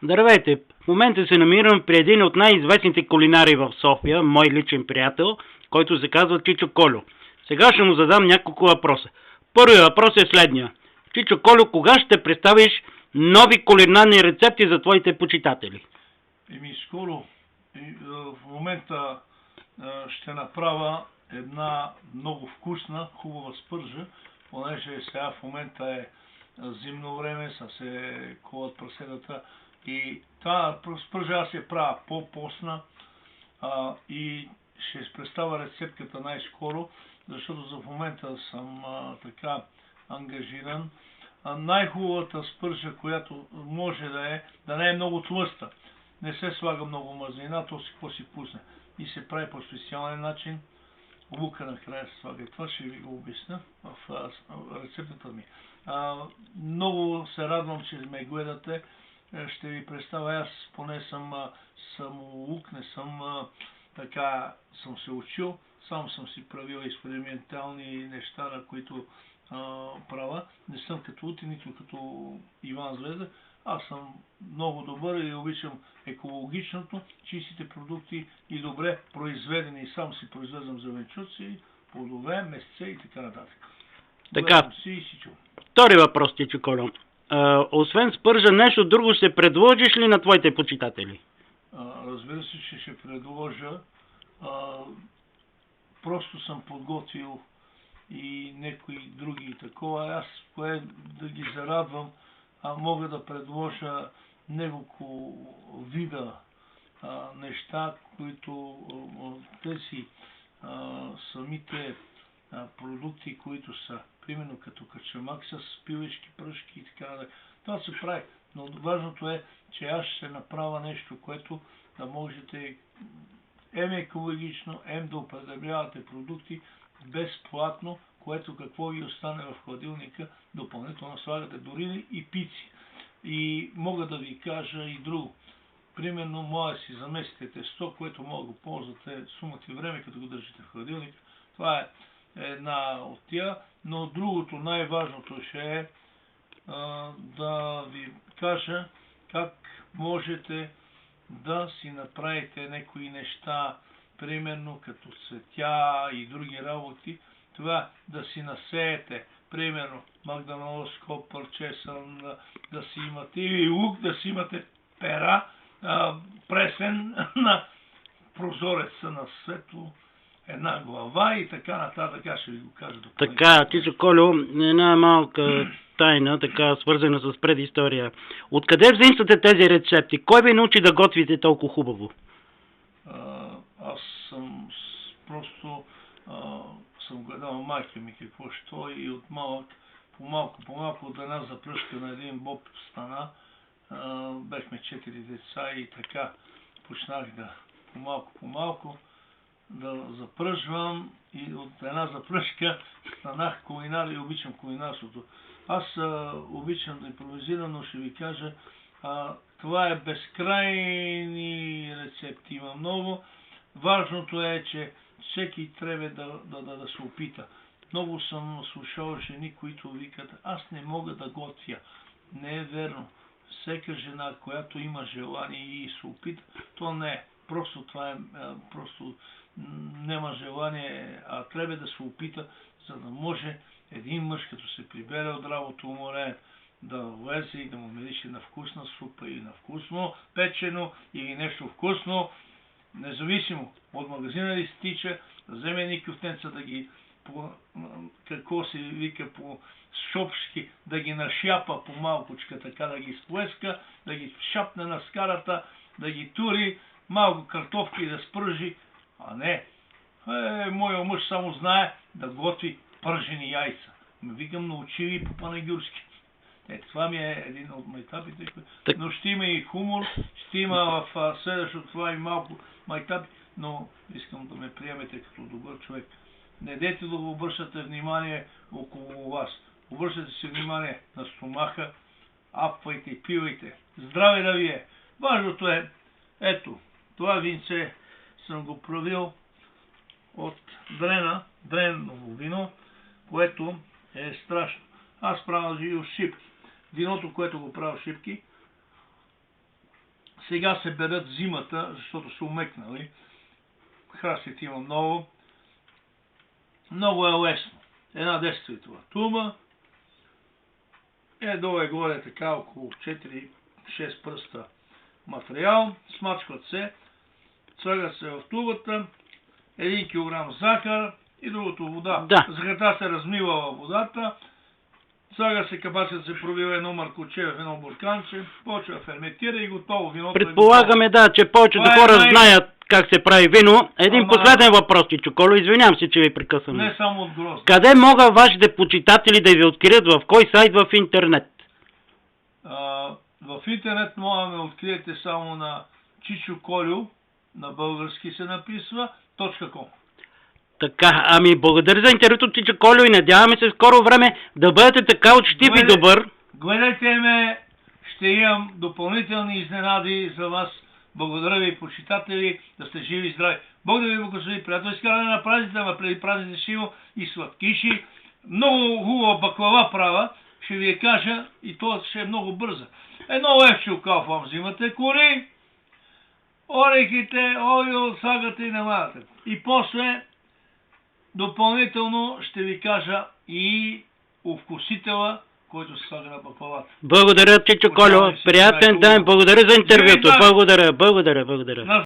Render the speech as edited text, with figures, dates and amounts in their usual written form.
Здравейте! В момента се намирам при един от най-известните кулинари в София, мой личен приятел, който се казва Чичо Колю. Сега ще му задам няколко въпроса. Първият въпрос е следния. Чичо Колю, кога ще представиш нови кулинарни рецепти за твоите почитатели? Скоро. В момента ще направя една много вкусна, хубава спържа, понеже сега в момента е зимно време, са се колат праседата и тази спържа аз я правя по-постна и ще представя рецептката най-скоро, защото за момента съм така ангажиран. Най-хубавата спържа, която може да не е много тлъста. Не се слага много мазнина, то си какво си пусне. И се прави по специален начин. Лука накрая се слага. Това ще ви го обясня в рецептата ми. Много се радвам, че ме гледате. Ще ви представя, аз поне съм самоук, не съм така, съм се учил. Сам съм си правил експериментални неща, на които правя. Не съм като Ути, нито като Иван Звезда. Аз съм много добър и обичам екологичното, чистите продукти и добре произведени. Сам си произвеждам зеленчуци, плодове, месце и така нататък. Така, си и си чу. Втори въпрос, Чичо Колю. Освен спържа, нещо друго ще предложиш ли на твоите почитатели? Разбира се, че ще предложа. Просто съм подготвил и някои други такова. Аз кое да ги зарадвам, мога да предложа няколко вида неща, които тези самите продукти, които са примерно като качамак с пилешки пръшки и така нататък. Това се прави, но важното е, че аз ще направя нещо, което да можете екологично, да употребявате продукти безплатно, което какво ви остане в хладилника, допълнително слагате дори и пици. И мога да ви кажа и друго. Примерно, може да си заместите тесто, което мога да го ползвате сумата и време, като го държите в хладилника. Това е една от тия, но другото, най-важното ще е да ви кажа как можете да си направите някои неща, примерно като цветя и други работи, това да си насеете, примерно магданолско парчесан, да си имате или лук, да си имате пера, пресен на прозореца на светло, една глава и така нататък, аз ще ви го кажа допълнително. Така, Чичо Колю, една малка тайна, така свързана с предистория. Откъде взимате тези рецепти? Кой ви научи да готвите толкова хубаво? Аз съм просто съм гледал майка ми какво ще и от малък, по-малко от една запръшка на един боб стана. Бехме 4 деца и така почнах да по-малко да запръжвам и от една запръшка станах кулинар и обичам кулинарството. Аз обичам да импровизирам, но ще ви кажа, това е безкрайни рецепти, има много. Важното е, че всеки трябва да се опита. Много съм слушал жени, които викат, аз не мога да готвя. Не е верно. Всяка жена, която има желание и се опита, то не е. Просто това е, просто няма желание, а трябва да се опита, за да може един мъж, като се прибере от работа уморен, да влезе и да му мирише на вкусна супа или на вкусно печено или нещо вкусно, независимо от магазина ли стича, да вземе едни кюфтенца, да ги какво се вика по шопшки, да ги нашяпа по малкочка, така да ги сплеска, да ги шапне на скарата, да ги тури, малко картофки да спържи, а не. Моя мъж само знае да готви пържени яйца. Викам, научи и по панагюрски. Това ми е един от майтапите, но ще има и хумор, ще има в следващото това и малко майтапи, но искам да ме приемете като добър човек. Не дейте да го обръщате внимание около вас. Обръщате си внимание на стомаха, апвайте и пивайте. Здраве да ви е! Важното е, ето, това винце съм го правил от дрено вино, което е страшно. Аз правя живо шипки. Виното, което го правя шипки, Сега се берат зимата, защото са умекнали. Храстите има много. Много е лесно. Една 10-литрова туба. Долу горе така около 4-6 пръста материал. Смачкват се. Слагат се в тубата. 1 кг захар и другото вода. Да. Захарта се размива във водата. Слага се капачът, се пробива едно маркоче в едно бурканче, почва да ферментира и готово. Виното Предполагаме, да, че повечето хора знаят как се прави вино. Един последен въпрос, Чичо Колю, извинявам се, че ви прекъсвам. Не само от грозд. Къде могат вашите почитатели да ви открият? В кой сайт в интернет? В интернет може да ме откриете само на Чичо Колю, на български се написва, .com. Така, ами благодаря за интервюто, Чичо Колю, и надяваме се в скоро време да бъдете така учтив и добър. Гледайте ме, ще имам допълнителни изненади за вас. Благодаря ви, почитатели, да сте живи и здрави. Бог да ви благослови, приятел изкаране на празниците, ама преди празниците ще има и сладкиши. Много хубава баклава права, ще ви я кажа, и това ще е много бърза. Едно левче окалфам взимате кори, орехите, олио, сагате и намагате. И после допълнително ще ви кажа и овкусителя, който се слага на баклавата. Благодаря, Чичо Колю. Приятен ден. Благодаря за интервюто. Благодаря.